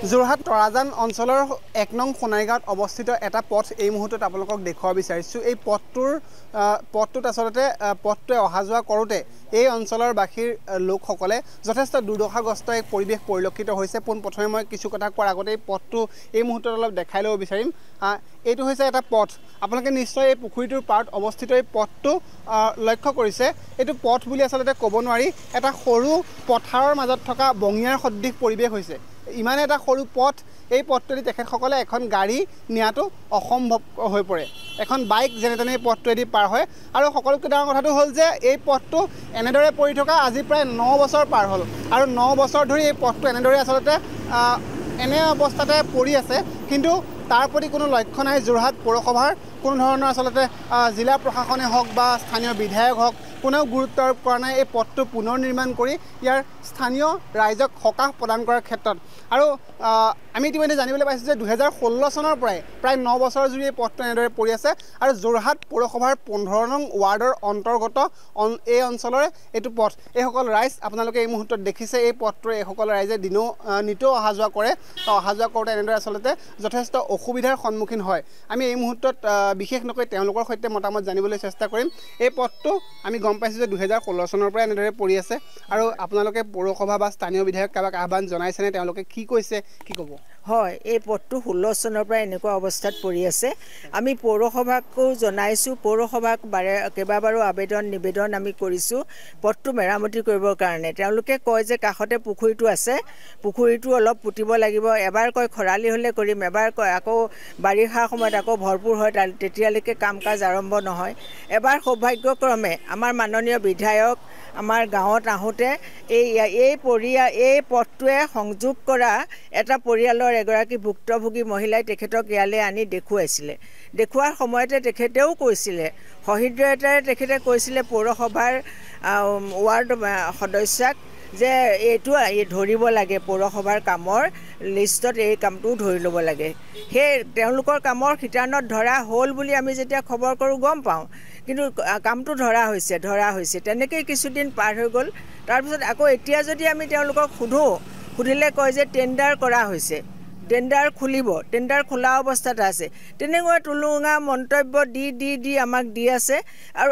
যোৰহাট তৰাজান অঞ্চলৰ ১ নং সোণাৰীগাঁৱত অৱস্থিত এটা পথ এই মুহূৰ্তত আপোনালোকক দেখুৱাব বিচাৰিছোঁ। এই পথটোত আচলতে পথটোৱে অহা যোৱা কৰোঁতে এই অঞ্চলৰ বাসীৰ লোকসকলে যথেষ্ট দুৰ্দশাগ্ৰস্ত এক পৰিৱেশ পৰিলক্ষিত হৈছে। পোনপ্ৰথমে মই কিছু কথা কোৱাৰ আগতে এই পথটো এই মুহূৰ্তত অলপ দেখাই ল'ব বিচাৰিম। এইটো হৈছে এটা পথ। আপোনালোকে নিশ্চয় এই পুখুৰীটোৰ পাৰত অৱস্থিত এই পথটো লক্ষ্য কৰিছে। এইটো পথ বুলি আচলতে ক'ব নোৱাৰি, এটা সৰু পথাৰৰ মাজত থকা বঙিয়াৰ সদৃশ পৰিৱেশ হৈছে। ইমানে এটা সৰু পথ, এই পথটোৱেদি তেখেতসকলে এখন গাড়ী নিয়াটো অসম্ভৱ হৈ পৰে। এখন বাইক যেনে তেনে এই পথটোৱেদি পাৰ হয়। আৰু সকলোতকৈ ডাঙৰ কথাটো হ'ল যে এই পথটো এনেদৰে পৰি থকা আজি প্ৰায় 9 বছৰ পাৰ হ'ল। আৰু 9 বছৰ ধৰি এই পথটো এনেদৰে আচলতে এনে অৱস্থাতে পৰি আছে, কিন্তু তাৰ প্ৰতি কোনো লক্ষ্য নাই যোৰহাট পৌৰসভাৰ। কোনো ধৰণৰ আচলতে জিলা প্ৰশাসনে হওক বা স্থানীয় বিধায়ক হওক কোনেও গুৰুত্ব আৰোপ কৰা নাই এই পথটো পুনৰ নিৰ্মাণ কৰি ইয়াৰ স্থানীয় ৰাইজক সকাহ প্ৰদান কৰাৰ ক্ষেত্ৰত। আৰু আমি ইতিমধ্যে জানিবলৈ পাইছোঁ যে 2016 চনৰ পৰাই প্ৰায় 9 বছৰ জুৰি এই পথটো এনেদৰে পৰি আছে। আৰু যোৰহাট পৌৰসভাৰ 15 নং ৱাৰ্ডৰ অন্তৰ্গত এই অঞ্চলৰে এইটো পথ। এইসকল ৰাইজ আপোনালোকে এই মুহূৰ্তত দেখিছে, এই পথটোৰে এইসকল ৰাইজে নিতৌ অহা যোৱা কৰে। অহা যোৱা কৰোঁতে এনেদৰে আচলতে যথেষ্ট অসুবিধাৰ সন্মুখীন হয়। আমি এই মুহূৰ্তত বিশেষ নকৈ তেওঁলোকৰ সৈতে মতামত জানিবলৈ চেষ্টা কৰিম। এই পথটো আমি গম পাইছোঁ যে 2016 চনৰ পৰা এনেদৰে পৰি আছে। আৰু আপোনালোকে পৌৰসভা বা স্থানীয় বিধায়ক কাৰোবাক আহ্বান জনাইছেনে? তেওঁলোকে কি কৈছে, কি ক'ব? হয়, এই পথটো 16 চনৰ পৰা এনেকুৱা অৱস্থাত পৰি আছে। আমি পৌৰসভাকো জনাইছোঁ, পৌৰসভাক কেইবাবাৰো নিবেদন আমি কৰিছোঁ পথটো মেৰামতি কৰিবৰ কাৰণে। তেওঁলোকে কয় যে কাষতে পুখুৰীটো আছে, পুখুৰীটো অলপ পুতিব লাগিব। এবাৰ কয় খৰালি হ'লে কৰিম, এবাৰ কয় আকৌ বাৰিষাৰ সময়ত আকৌ ভৰপূৰ হয়, তেতিয়ালৈকে কাম কাজ আৰম্ভ নহয়। এবাৰ সৌভাগ্যক্ৰমে আমাৰ মাননীয় বিধায়ক আমাৰ গাঁৱত আহোঁতে এই পথটোৱে সংযোগ কৰা এটা পৰিয়ালৰ এগৰাকী ভুক্তভোগী মহিলাই তেখেতক ইয়ালৈ আনি দেখুৱাইছিলে। দেখুওৱাৰ সময়তে তেখেতেও কৈছিলে, সহৃদয়তাৰে তেখেতে কৈছিলে পৌৰসভাৰ ৱাৰ্ড সদস্যাক যে এইটো ধৰিব লাগে, পৌৰসভাৰ কামৰ লিষ্টত এই কামটোও ধৰি ল'ব লাগে। সেই তেওঁলোকৰ কামৰ শিতানত ধৰা হ'ল বুলি আমি যেতিয়া খবৰ কৰোঁ গম পাওঁ, কিন্তু কামটো ধৰা হৈছে। তেনেকেই কিছুদিন পাৰ হৈ গ'ল। তাৰপিছত আকৌ এতিয়া যদি আমি তেওঁলোকক সুধিলে কয় যে টেণ্ডাৰ কৰা হৈছে, টেণ্ডাৰ খুলিব, টেণ্ডাৰ খোলা অৱস্থাত আছে। তেনেকুৱা টুলুঙা মন্তব্য দি আমাক দি আছে। আৰু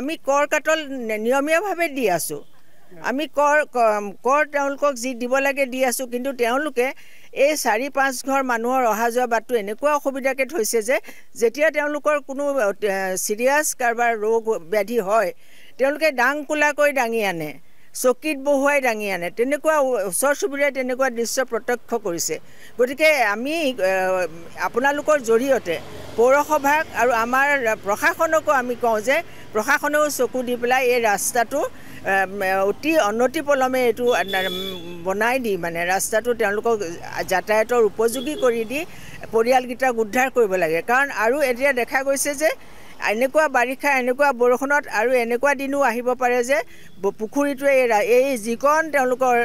আমি কৰ কাটল নিয়মীয়াভাৱে দি আছোঁ। আমি কৰ তেওঁলোকক যি দিব লাগে দি আছোঁ, কিন্তু তেওঁলোকে এই 4-5 ঘৰ মানুহৰ অহা যোৱা বাটটো এনেকুৱা অসুবিধাকে থৈছে যে যেতিয়া তেওঁলোকৰ কোনো চিৰিয়াছ কাৰোবাৰ ৰোগ ব্যাধি হয়, তেওঁলোকে দাং কোলাকৈ দাঙি আনে, চকীত বহুৱাই দাঙি আনে। তেনেকুৱা ওচৰ চুবুৰীয়াই তেনেকুৱা দৃশ্য প্ৰত্যক্ষ কৰিছে। গতিকে আমি আপোনালোকৰ জৰিয়তে পৌৰসভাক আৰু আমাৰ প্ৰশাসনকো আমি কওঁ যে প্ৰশাসনেও চকু দি পেলাই এই ৰাস্তাটো অতি অনতিপলমে এইটো বনাই দি ৰাস্তাটো তেওঁলোকক যাতায়াতৰ উপযোগী কৰি দি পৰিয়ালকেইটাক উদ্ধাৰ কৰিব লাগে। কাৰণ আৰু এতিয়া দেখা গৈছে যে এনেকুৱা বাৰিষা, এনেকুৱা বৰষুণত আৰু এনেকুৱা দিনো আহিব পাৰে যে পুখুৰীটোৱে এই যিকণ তেওঁলোকৰ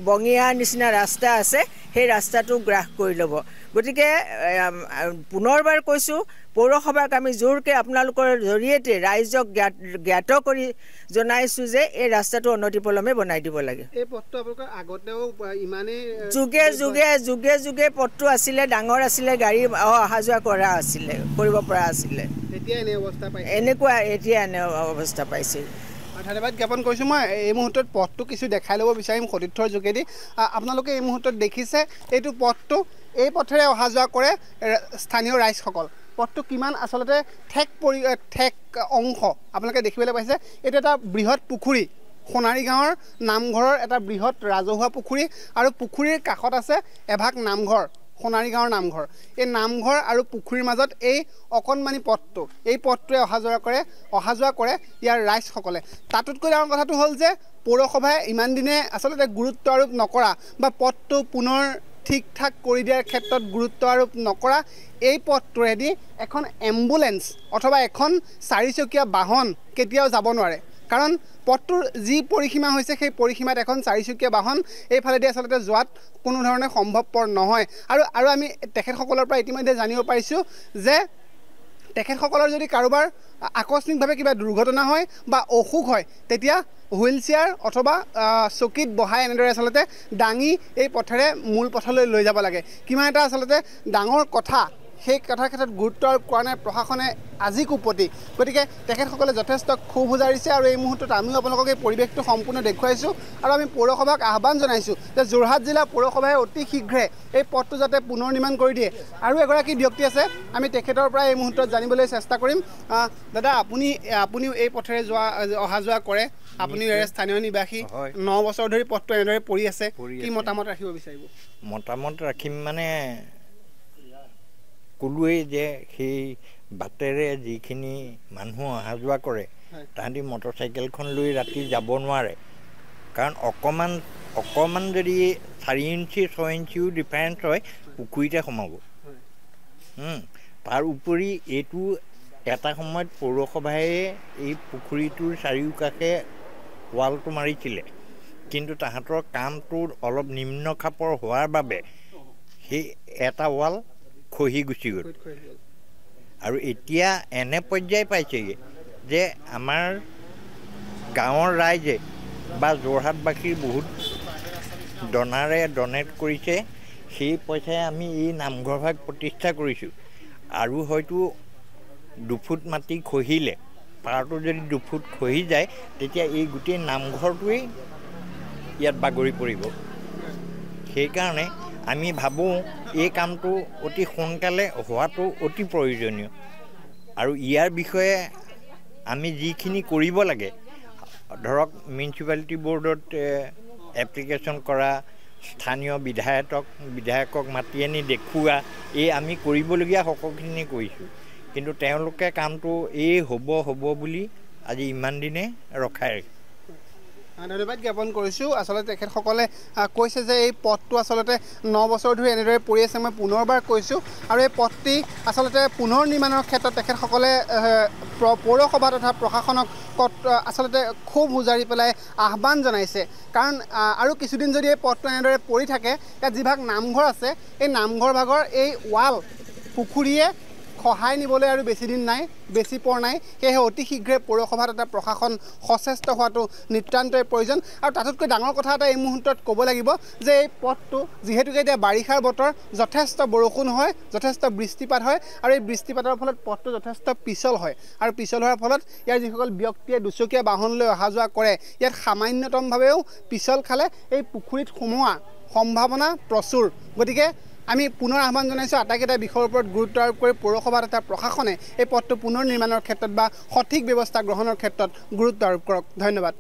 বঙিয়াৰ নিচিনা ৰাস্তা আছে সেই ৰাস্তাটো গ্ৰাস কৰি ল'ব। গতিকে পুনৰবাৰ কৈছোঁ, পৌৰসভাক আমি জোৰকৈ আপোনালোকৰ জৰিয়তে ৰাইজক জ্ঞাত কৰি জনাইছোঁ যে এই ৰাস্তাটো অনতিপলমে বনাই দিব লাগে। এই পথটো আপোনালোকৰ আগতেও ইমানেই যুগে পথটো আছিলে, ডাঙৰ আছিলে, গাড়ী অহা যোৱা কৰিব পৰা আছিলে। এতিয়া এনে অৱস্থা পাইছে। ধন্যবাদ জ্ঞাপন কৰিছোঁ। মই এই মুহূৰ্তত পথটো কিছু দেখাই ল'ব বিচাৰিম সতীৰ্থৰ যোগেদি। আপোনালোকে এই মুহূৰ্তত দেখিছে এইটো পথটো, এই পথেৰে অহা যোৱা কৰে স্থানীয় ৰাইজসকল। পথটো কিমান আচলতে ঠেক অংশ আপোনালোকে দেখিবলৈ পাইছে। এইটো এটা বৃহৎ পুখুৰী, সোণাৰী গাঁৱৰ নামঘৰৰ এটা বৃহৎ ৰাজহুৱা পুখুৰী। আৰু পুখুৰীৰ কাষত আছে এভাগ নামঘৰ, সোণাৰী গাঁৱৰ নামঘৰ। এই নামঘৰ আৰু পুখুৰীৰ মাজত এই অকণমানি পথটো, এই পথটোৱে অহা যোৱা কৰে ইয়াৰ ৰাইজসকলে। তাতোতকৈ ডাঙৰ কথাটো হ'ল যে পৌৰসভাই ইমান দিনে আচলতে গুৰুত্ব আৰোপ নকৰা বা পথটো পুনৰ ঠিক ঠাক কৰি দিয়াৰ ক্ষেত্ৰত গুৰুত্ব আৰোপ নকৰা এই পথটোৰেদি এখন এম্বুলেঞ্চ অথবা এখন 4-চকীয়া বাহন কেতিয়াও যাব নোৱাৰে। কাৰণ পথটোৰ যি পৰিসীমা হৈছে সেই পৰিসীমাত এখন 4-চকীয়া বাহন এইফালেদি আচলতে যোৱাত কোনো ধৰণে সম্ভৱপৰ নহয়। আৰু আমি তেখেতসকলৰ পৰা ইতিমধ্যে জানিব পাৰিছোঁ যে তেখেতসকলৰ যদি কাৰোবাৰ আকস্মিকভাৱে কিবা দুৰ্ঘটনা হয় বা অসুখ হয় তেতিয়া হুইল চেয়াৰ অথবা চকীত বহাই এনেদৰে আচলতে দাঙি এই পথেৰে মূল পথলৈ লৈ যাব লাগে কিমান এটা আচলতে ডাঙৰ কথা সেই কথাৰ ক্ষেত্ৰত গুৰুত্ব আৰোপ কৰা নাই প্ৰশাসনে আজি কুপতি গতিকে তেখেতসকলে যথেষ্ট ক্ষোভ উজাৰিছে আৰু এই মুহূৰ্তত আমিও আপোনালোকক এই পৰিৱেশটো সম্পূৰ্ণ দেখুৱাইছোঁ আৰু আমি পৌৰসভাক আহ্বান জনাইছোঁ যে যোৰহাট জিলা পৌৰসভাই অতি শীঘ্ৰে এই পথটো যাতে পুনৰ নিৰ্মাণ কৰি দিয়ে আৰু এগৰাকী ব্যক্তি আছে আমি তেখেতৰ পৰা এই মুহূৰ্তত জানিবলৈ চেষ্টা কৰিম দাদা আপুনিও এই পথেৰে অহা যোৱা কৰে আপুনিও স্থানীয় নিবাসী 9 বছৰ ধৰি পথটো এনেদৰে পৰি আছে কি মতামত ৰাখিব বিচাৰিব মতামত ৰাখিম মানে কলোৱেই যে সেই বাটেৰে যিখিনি মানুহ অহা যোৱা কৰে তাহাঁতি মটৰচাইকেলখন লৈ ৰাতি যাব নোৱাৰে কাৰণ অকণমান যদি 4 ইঞ্চি 6 ইঞ্চিও ডিফাৰেঞ্চ হয় পুখুৰীতে সোমাব তাৰ উপৰি এইটো এটা সময়ত পৌৰসভাই এই পুখুৰীটোৰ চাৰিওকাষে ৱালটো মাৰিছিলে কিন্তু তাহাঁতৰ কামটো অলপ নিম্ন খাপৰ হোৱাৰ বাবে সেই এটা ৱাল খহি গুচি গ'ল আৰু এতিয়া এনে পৰ্যায় পাইছেগৈ যে আমাৰ গাঁৱৰ ৰাইজে বা যোৰহাটবাসীৰ বহুত ডনাৰে ডনেট কৰিছে সেই পইচাই আমি এই নামঘৰ ভাগ প্ৰতিষ্ঠা কৰিছোঁ আৰু হয়তো 2 ফুট মাটি খহিলে পাৰটো যদি 2 ফুট খহি যায় তেতিয়া এই গোটেই নামঘৰটোৱেই ইয়াত বাগৰি পৰিব সেইকাৰণে আমি ভাবোঁ এই কামটো অতি সোনকালে হোৱাটো অতি প্ৰয়োজনীয় আৰু ইয়াৰ বিষয়ে আমি যিখিনি কৰিব লাগে ধৰক মিউনিচিপালিটি বৰ্ডত এপ্লিকেশ্যন কৰা স্থানীয় বিধায়কক মাতি আনি দেখুওৱা এই আমি কৰিবলগীয়া সকলোখিনি কৰিছোঁ কিন্তু তেওঁলোকে কামটো এই হ'ব বুলি আজি ইমান দিনে ৰখাই ধন্যবাদ জ্ঞাপন কৰিছোঁ আচলতে তেখেতসকলে কৈছে যে এই পথটো আচলতে 9 বছৰ ধৰি এনেদৰে পৰি আছে মই পুনৰবাৰ কৈছোঁ আৰু এই পথটি আচলতে পুনৰ নিৰ্মাণৰ ক্ষেত্ৰত তেখেতসকলে পৌৰসভা তথা প্ৰশাসনক আচলতে ক্ষোভ উজাৰি পেলাই আহ্বান জনাইছে কাৰণ আৰু কিছুদিন যদি এই পথটো এনেদৰে পৰি থাকে ইয়াত যিভাগ নামঘৰ আছে এই নামঘৰ ভাগৰ এই ৱাল পুখুৰীয়ে খহাই নিবলৈ আৰু বেছি দিন নাই বেছি পৰ নাই সেয়েহে অতি শীঘ্ৰে পৌৰসভা তথা প্ৰশাসন সচেষ্ট হোৱাটো নিতান্তই প্ৰয়োজন আৰু তাতোতকৈ ডাঙৰ কথা এটা এই মুহূৰ্তত ক'ব লাগিব যে এই পথটো যিহেতুকে এতিয়া বাৰিষাৰ বতৰ যথেষ্ট বৰষুণ হয় যথেষ্ট বৃষ্টিপাত হয় আৰু এই বৃষ্টিপাতৰ ফলত পথটো যথেষ্ট পিছল হয় আৰু পিছল হোৱাৰ ফলত ইয়াৰ যিসকল ব্যক্তিয়ে দুচকীয়া বাহন লৈ অহা যোৱা কৰে ইয়াত সামান্যতমভাৱেও পিছল খালে এই পুখুৰীত সোমোৱা সম্ভাৱনা প্ৰচুৰ গতিকে আমি পুনৰ আহ্বান জনাইছোঁ আটাইকেইটা বিষয়ৰ ওপৰত গুৰুত্ব আৰোপ কৰি পৌৰসভা তথা প্ৰশাসনে এই পথটো পুনৰ নিৰ্মাণৰ ক্ষেত্ৰত বা সঠিক ব্যৱস্থা গ্ৰহণৰ ক্ষেত্ৰত গুৰুত্ব আৰোপ কৰক ধন্যবাদ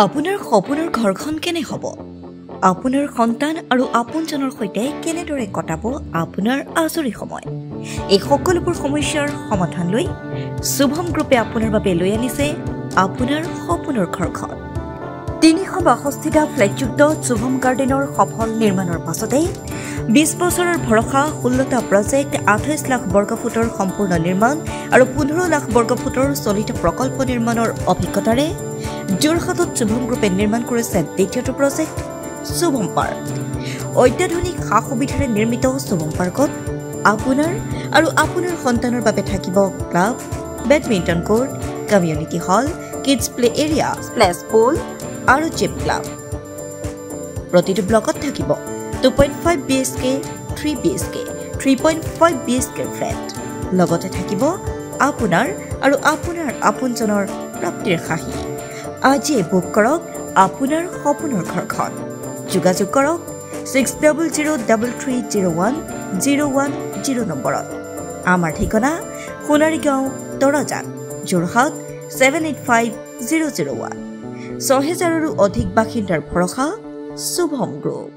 আপোনাৰ সপোনৰ ঘৰখন কেনে হ'ব আপোনাৰ সন্তান আৰু আপোনজনৰ সৈতে কেনেদৰে কটাব আপোনাৰ আজৰি সময় এই সকলোবোৰ সমস্যাৰ সমাধান লৈ শুভম গ্ৰুপে আপোনাৰ বাবে লৈ আনিছে আপোনাৰ সপোনৰ ঘৰখন 362টা ফ্লেটযুক্ত শুভম গাৰ্ডেনৰ সফল নিৰ্মাণৰ পাছতে 20 বছৰৰ ভৰসা 16টা প্ৰজেক্ট 28 লাখ বৰ্গফুটৰ সম্পূৰ্ণ নিৰ্মাণ আৰু 15 লাখ বৰ্গফুটৰ চলিত প্ৰকল্প নিৰ্মাণৰ অভিজ্ঞতাৰে যোৰহাটত শুভম গ্ৰুপে নিৰ্মাণ কৰিছে দ্বিতীয়টো প্ৰজেক্ট শুভম পাৰ্ক অত্যাধুনিক সা সুবিধাৰে নিৰ্মিত শুভম পাৰ্কত আপোনাৰ আৰু আপোনাৰ সন্তানৰ বাবে থাকিব club badminton court community hall kids play area splash pool আৰু জিম ক্লাব প্ৰতিটো ব্লকত থাকিব 2.5 BHK 3 BHK 3.5 BHK ফ্লেট লগতে থাকিব আপোনাৰ আৰু আপোনাৰ আপোনজনৰ প্ৰাপ্তিৰ সাহী আজিয়ে বুক কৰক আপোনাৰ সপোনৰ ঘৰখন যোগাযোগ কৰক 6003010110 নম্বৰত। আমাৰ ঠিকনা সোণাৰীগাঁও তৰাজান যোৰহাট 785001। 6000ৰো অধিক বাসিন্দাৰ ভৰসা শুভম গ্ৰুপ।